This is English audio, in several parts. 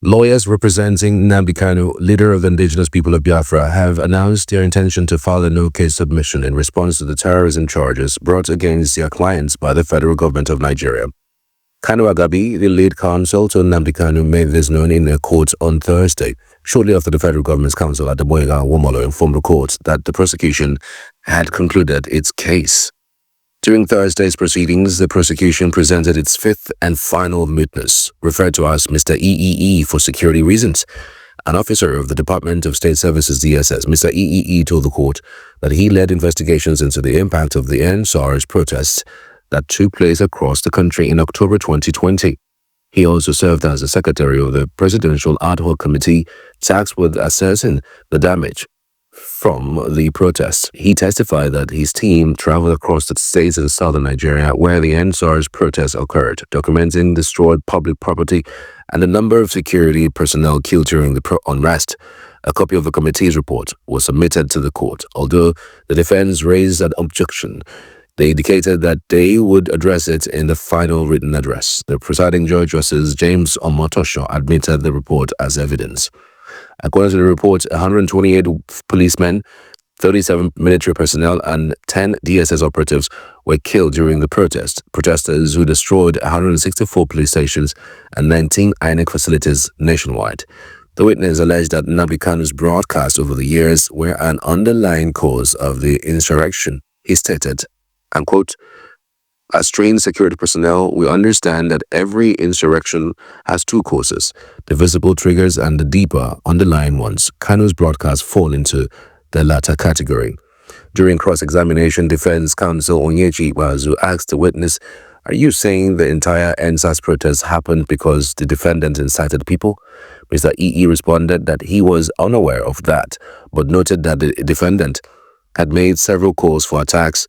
Lawyers representing Nnamdi Kanu, leader of the Indigenous People of Biafra, have announced their intention to file a no-case submission in response to the terrorism charges brought against their clients by the federal government of Nigeria. Kanu Agabi, the lead counsel to Nnamdi Kanu, made this known in a court on Thursday, shortly after the federal government's counsel at the Boyega Womolo informed the court that the prosecution had concluded its case. During Thursday's proceedings, the prosecution presented its fifth and final witness, referred to as Mr. EEE for security reasons. An officer of the Department of State Services DSS, Mr. EEE, told the court that he led investigations into the impact of the NSARS protests that took place across the country in October 2020. He also served as the secretary of the Presidential Ad Hoc Committee tasked with assessing the damage from the protests. He testified that his team traveled across the states in southern Nigeria where the NSARS protests occurred, documenting destroyed public property and the number of security personnel killed during the unrest. A copy of the committee's report was submitted to the court. Although the defense raised an objection, they indicated that they would address it in the final written address. The presiding judge, Justice James Omotosho, admitted the report as evidence. According to the report, 128 policemen, 37 military personnel, and 10 DSS operatives were killed during the protest. Protesters who destroyed 164 police stations and 19 INEC facilities nationwide. The witness alleged that Nnamdi Kanu's broadcasts over the years were an underlying cause of the insurrection. He stated, and quote, "As trained security personnel, we understand that every insurrection has two causes, the visible triggers and the deeper underlying ones. Kanu's broadcasts fall into the latter category." During cross-examination, defense counsel Onyechi Ikpeazu asked the witness, "Are you saying the entire NSAS protest happened because the defendant incited people?" Mr. EE responded that he was unaware of that, but noted that the defendant had made several calls for attacks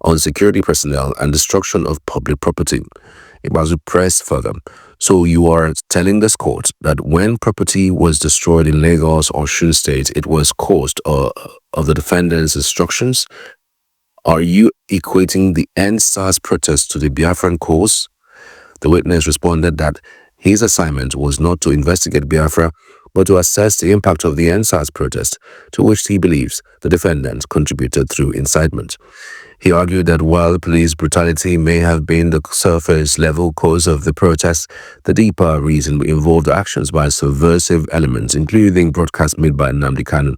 on security personnel and destruction of public property. Ikpeazu pressed further, "So you are telling this court that when property was destroyed in Lagos or Osun State, it was caused of the defendant's instructions? Are you equating the NSAS protest to the Biafran cause?" The witness responded that his assignment was not to investigate Biafra, but to assess the impact of the NSAS protest, to which he believes the defendant contributed through incitement. He argued that while police brutality may have been the surface-level cause of the protests, the deeper reason involved actions by subversive elements, including broadcasts made by Nnamdi Kanu.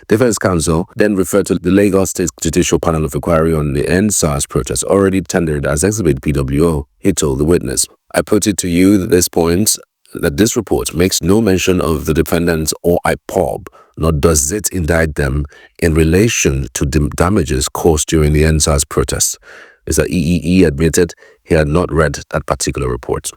Defense counsel then referred to the Lagos State Judicial Panel of Inquiry on the NSAS protest already tendered as Exhibit PWO. He told the witness, "I put it to you at this point that this report makes no mention of the defendants or IPOB, nor does it indict them in relation to the damages caused during the NSAS protests." Mr. EEE admitted he had not read that particular report.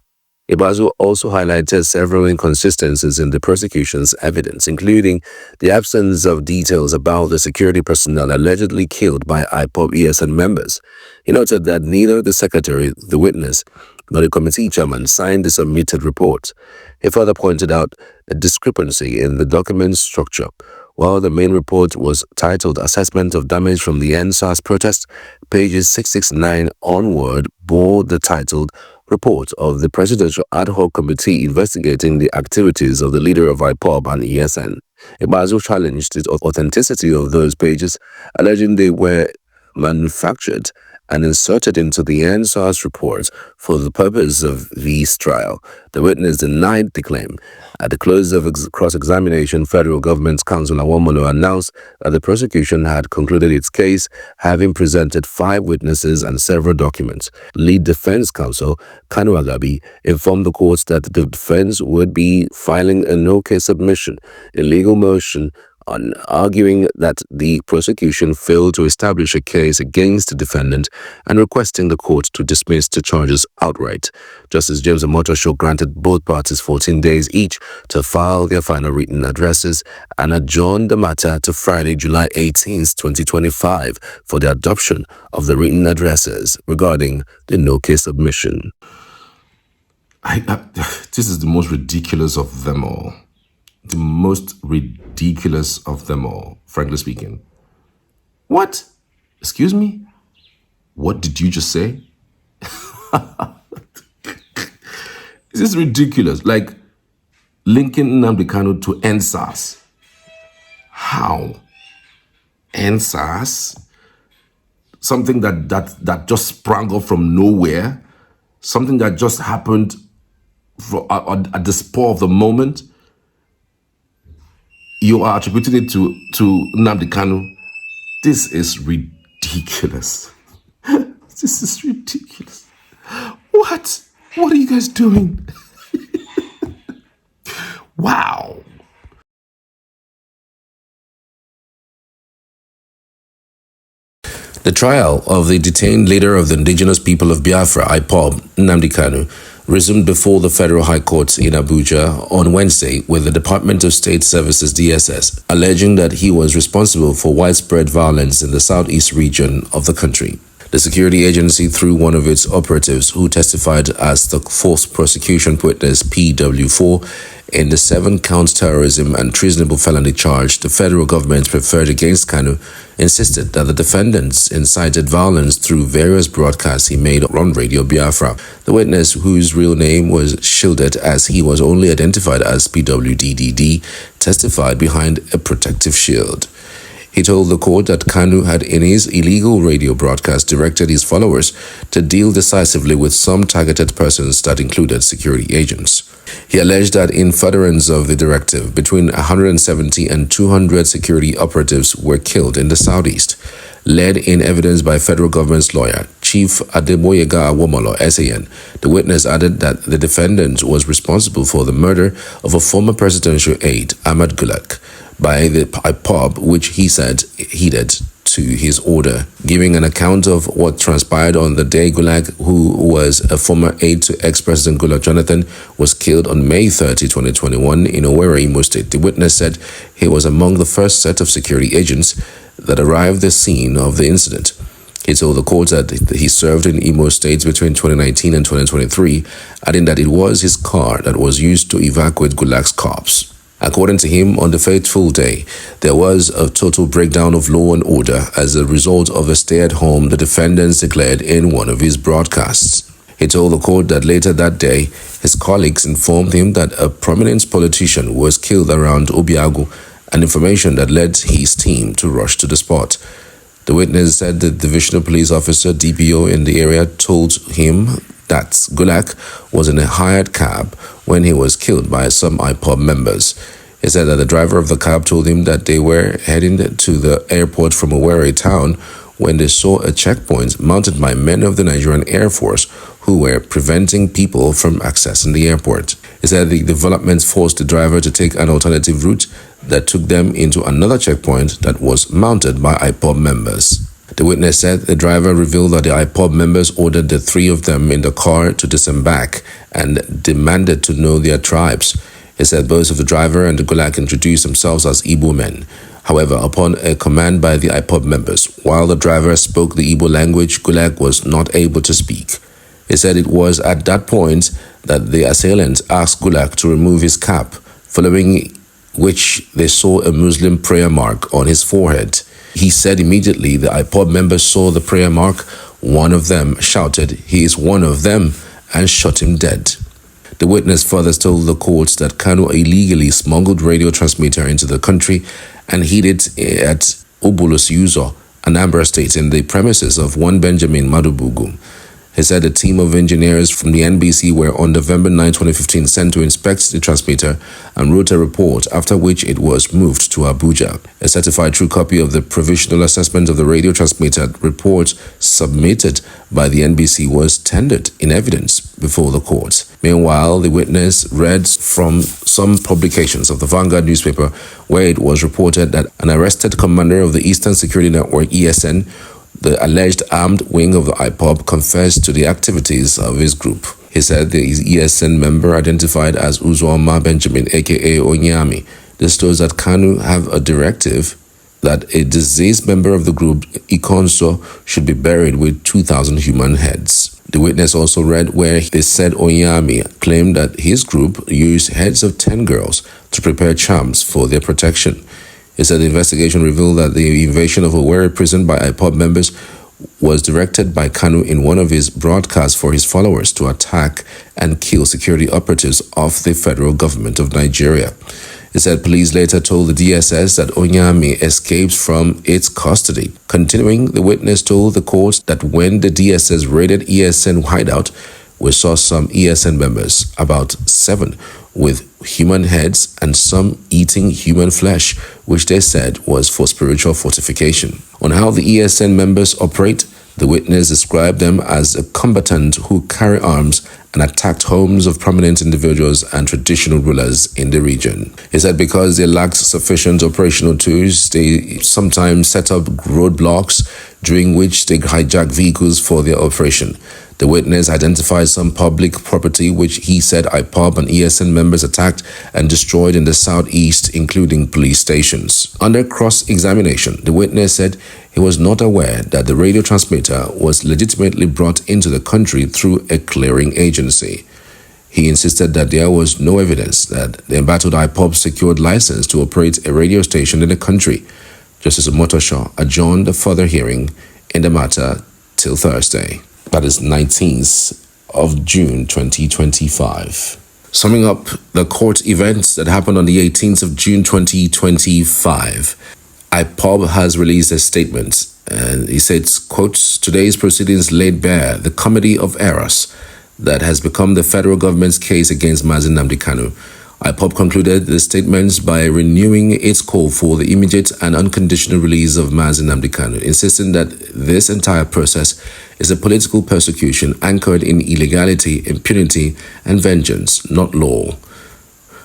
Ikpeazu also highlighted several inconsistencies in the prosecution's evidence, including the absence of details about the security personnel allegedly killed by IPOB ESN members. He noted that neither the secretary, the witness, nor the committee chairman signed the submitted report. He further pointed out a discrepancy in the document structure. While the main report was titled Assessment of Damage from the NSAS Protest, pages 669 onward bore the titled Report of the Presidential Ad Hoc Committee investigating the activities of the leader of IPOB and ESN. Ikpeazu challenged the authenticity of those pages, alleging they were manufactured and inserted into the NSAS report for the purpose of this trial. The witness denied the claim. At the close of cross-examination, federal government counsel Awomolo announced that the prosecution had concluded its case, having presented 5 witnesses and several documents. Lead defense counsel Kanu Agabi informed the court that the defense would be filing a no-case submission, a legal motion on arguing that the prosecution failed to establish a case against the defendant and requesting the court to dismiss the charges outright. Justice James Omotosho granted both parties 14 days each to file their final written addresses and adjourned the matter to Friday, July 18, 2025 for the adoption of the written addresses regarding the no-case submission. This is the most ridiculous of them all. The most ridiculous of them all, frankly speaking. What? Excuse me? What did you just say? This is ridiculous. Like, linking Nnamdi Kanu to NSAS. How? NSAS? Something that just sprang up from nowhere? Something that just happened at the spur of the moment? You are attributing it to Nnamdi Kanu. This is ridiculous. This is ridiculous. What? What are you guys doing? Wow. The trial of the detained leader of the Indigenous People of Biafra, IPOB, Nnamdi Kanu, resumed before the Federal High Court in Abuja on Wednesday with the Department of State Services DSS alleging that he was responsible for widespread violence in the southeast region of the country. The security agency, through one of its operatives who testified as the fourth prosecution witness PW4 in the 7-count terrorism and treasonable felony charge the federal government preferred against Kanu, insisted that the defendants incited violence through various broadcasts he made on Radio Biafra. The witness, whose real name was shielded as he was only identified as PWDDD, testified behind a protective shield. He told the court that Kanu had in his illegal radio broadcast directed his followers to deal decisively with some targeted persons that included security agents. He alleged that in furtherance of the directive, between 170 and 200 security operatives were killed in the southeast. Led in evidence by federal government's lawyer, Chief Adeboyega Awomolo, SAN, the witness added that the defendant was responsible for the murder of a former presidential aide, Ahmad Gulak, by the IPOB, which he said heeded to his order, giving an account of what transpired on the day Gulak, who was a former aide to ex-President Goodluck Jonathan, was killed on May 30, 2021 in Owerri, Imo State. The witness said he was among the first set of security agents that arrived at the scene of the incident. He told the court that he served in Imo State between 2019 and 2023, adding that it was his car that was used to evacuate Gulak's corpse. According to him, on the fateful day, there was a total breakdown of law and order as a result of a stay-at-home the defendants declared in one of his broadcasts. He told the court that later that day, his colleagues informed him that a prominent politician was killed around Obiagu, an information that led his team to rush to the spot. The witness said the divisional police officer, DPO, in the area told him that Gulak was in a hired cab when he was killed by some IPOB members. He said that the driver of the cab told him that they were heading to the airport from Owerri town when they saw a checkpoint mounted by men of the Nigerian Air Force who were preventing people from accessing the airport. He said the developments forced the driver to take an alternative route that took them into another checkpoint that was mounted by IPOB members. The witness said the driver revealed that the IPOB members ordered the three of them in the car to disembark and demanded to know their tribes. He said both of the driver and the Gulak introduced themselves as Igbo men. However, upon a command by the IPOB members, while the driver spoke the Igbo language, Gulak was not able to speak. He said it was at that point that the assailants asked Gulak to remove his cap, following which they saw a Muslim prayer mark on his forehead. He said immediately the IPOB members saw the prayer mark. One of them shouted, "He is one of them," and shot him dead. The witness further told the court that Kanu illegally smuggled radio transmitter into the country and hid it at Obolos Uzo, Anambra State, in the premises of one Benjamin Madubugu. He said a team of engineers from the NBC were on November 9, 2015 sent to inspect the transmitter and wrote a report, after which it was moved to Abuja. A certified true copy of the provisional assessment of the radio transmitter report submitted by the NBC was tendered in evidence before the court. Meanwhile, the witness read from some publications of the Vanguard newspaper where it was reported that an arrested commander of the Eastern Security Network, ESN, the alleged armed wing of the IPOB, confessed to the activities of his group. He said the ESN member, identified as Uzoma Benjamin, aka Onyami, disclosed that Kanu have a directive that a deceased member of the group, Ikonso, should be buried with 2,000 human heads. The witness also read where they said Onyami claimed that his group used heads of 10 girls to prepare charms for their protection. He said the investigation revealed that the invasion of Owerri prison by IPOB members was directed by Kanu in one of his broadcasts for his followers to attack and kill security operatives of the federal government of Nigeria. He said police later told the DSS that Onyami escaped from its custody. Continuing, the witness told the court that when the DSS raided ESN hideout, we saw some ESN members, about 7, with human heads and some eating human flesh, which they said was for spiritual fortification. On how the ESN members operate, the witness described them as a combatant who carry arms and attacked homes of prominent individuals and traditional rulers in the region. He said because they lacked sufficient operational tools, they sometimes set up roadblocks during which they hijack vehicles for their operation. The witness identified some public property which he said IPOB and ESN members attacked and destroyed in the southeast, including police stations. Under cross-examination, the witness said he was not aware that the radio transmitter was legitimately brought into the country through a clearing agency. He insisted that there was no evidence that the embattled IPOB secured license to operate a radio station in the country. Justice Omotosho adjourned the further hearing in the matter till Thursday. That is 19th of June 2025. Summing up the court events that happened on the 18th of June 2025, IPOB has released a statement and he said, quotes, "Today's proceedings laid bare the comedy of errors that has become the federal government's case against Nnamdi Kanu." IPOB concluded the statements by renewing its call for the immediate and unconditional release of Nnamdi Kanu, insisting that this entire process is a political persecution anchored in illegality, impunity, and vengeance, not law.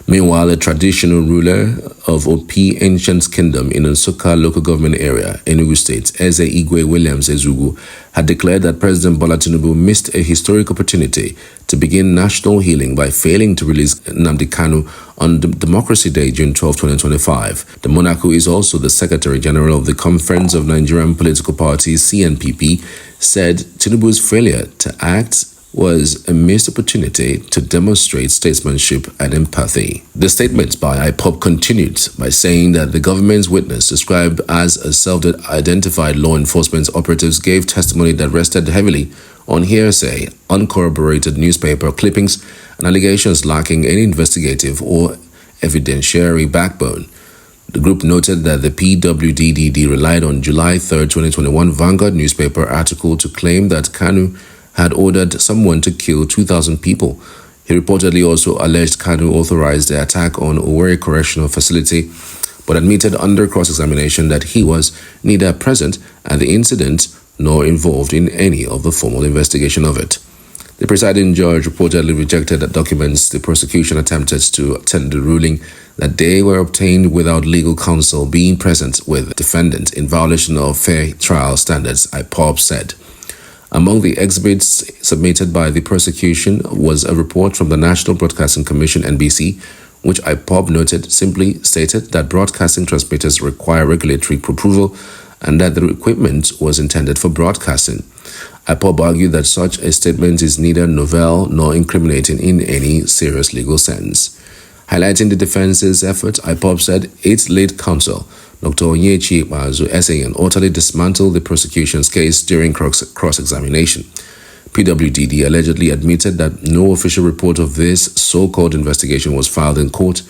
Meanwhile, a traditional ruler of Opi Ancient Kingdom in Nsukka local government area, Enugu State, Eze Igwe Williams Ezugu, had declared that President Bola Tinubu missed a historic opportunity to begin national healing by failing to release Nnamdi Kanu on Democracy Day, June 12, 2025. The monarch, who is also the Secretary General of the Conference of Nigerian Political Parties, CNPP, said Tinubu's failure to act was a missed opportunity to demonstrate statesmanship and empathy. The statement by IPOB continued by saying that the government's witness, described as a self-identified law enforcement operatives, gave testimony that rested heavily on hearsay, uncorroborated newspaper clippings, and allegations lacking any investigative or evidentiary backbone. The group noted that the PWDDD relied on July 3, 2021 Vanguard newspaper article to claim that Kanu had ordered someone to kill 2,000 people. He reportedly also alleged Kanu authorized the attack on Owerri Correctional Facility, but admitted under cross-examination that he was neither present at the incident nor involved in any of the formal investigation of it. The presiding judge reportedly rejected the documents the prosecution attempted to attend the ruling that they were obtained without legal counsel being present with the defendant in violation of fair trial standards, IPOB said. Among the exhibits submitted by the prosecution was a report from the National Broadcasting Commission, NBC, which IPOB noted simply stated that broadcasting transmitters require regulatory approval and that the equipment was intended for broadcasting. IPOB argued that such a statement is neither novel nor incriminating in any serious legal sense. Highlighting the defense's efforts, IPOB said its lead counsel, Dr. Onyechi Ikpeazu, essaying utterly dismantled the prosecution's case during cross-examination. PWDD allegedly admitted that no official report of this so-called investigation was filed in court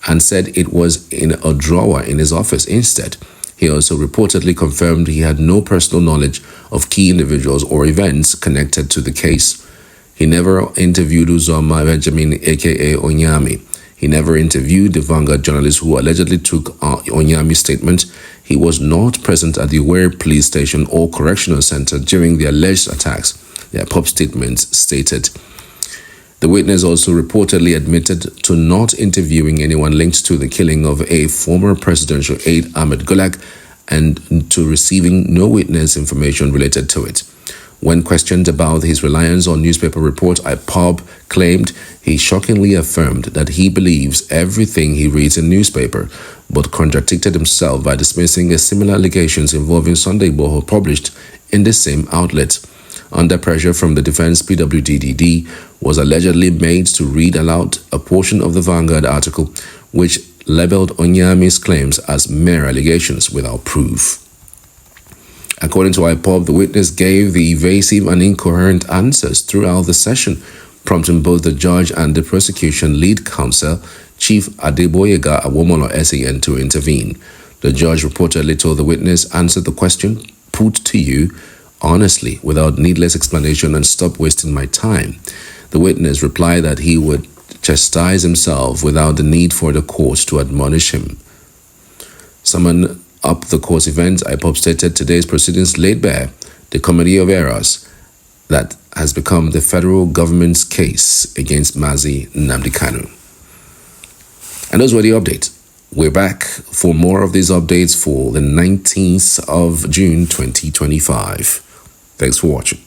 and said it was in a drawer in his office instead. He also reportedly confirmed he had no personal knowledge of key individuals or events connected to the case. He never interviewed Uzoma Benjamin, aka Onyami. He never interviewed the Vanguard journalist who allegedly took Onyami's statement. He was not present at the Owerri police station or correctional center during the alleged attacks, the IPOB statement stated. The witness also reportedly admitted to not interviewing anyone linked to the killing of a former presidential aide, Ahmed Gulag, and to receiving no witness information related to it. When questioned about his reliance on newspaper reports, IPOB claimed he shockingly affirmed that he believes everything he reads in newspaper, but contradicted himself by dismissing a similar allegations involving Sunday Igboho published in the same outlet. Under pressure from the defense, PWDDD was allegedly made to read aloud a portion of the Vanguard article, which labeled Onyami's claims as mere allegations without proof. According to IPOB, the witness gave the evasive and incoherent answers throughout the session, prompting both the judge and the prosecution lead counsel, Chief Adeboyega Awomolo SAN, to intervene. The judge reportedly told the witness, answer the question put to you honestly, without needless explanation, and stop wasting my time. The witness replied that he would chastise himself without the need for the court to admonish him. Summing up the court's event, IPOB stated today's proceedings laid bare the comedy of errors that has become the federal government's case against Mazi Nnamdi Kanu. And those were the updates. We're back for more of these updates for the 19th of June 2025. Thanks for watching.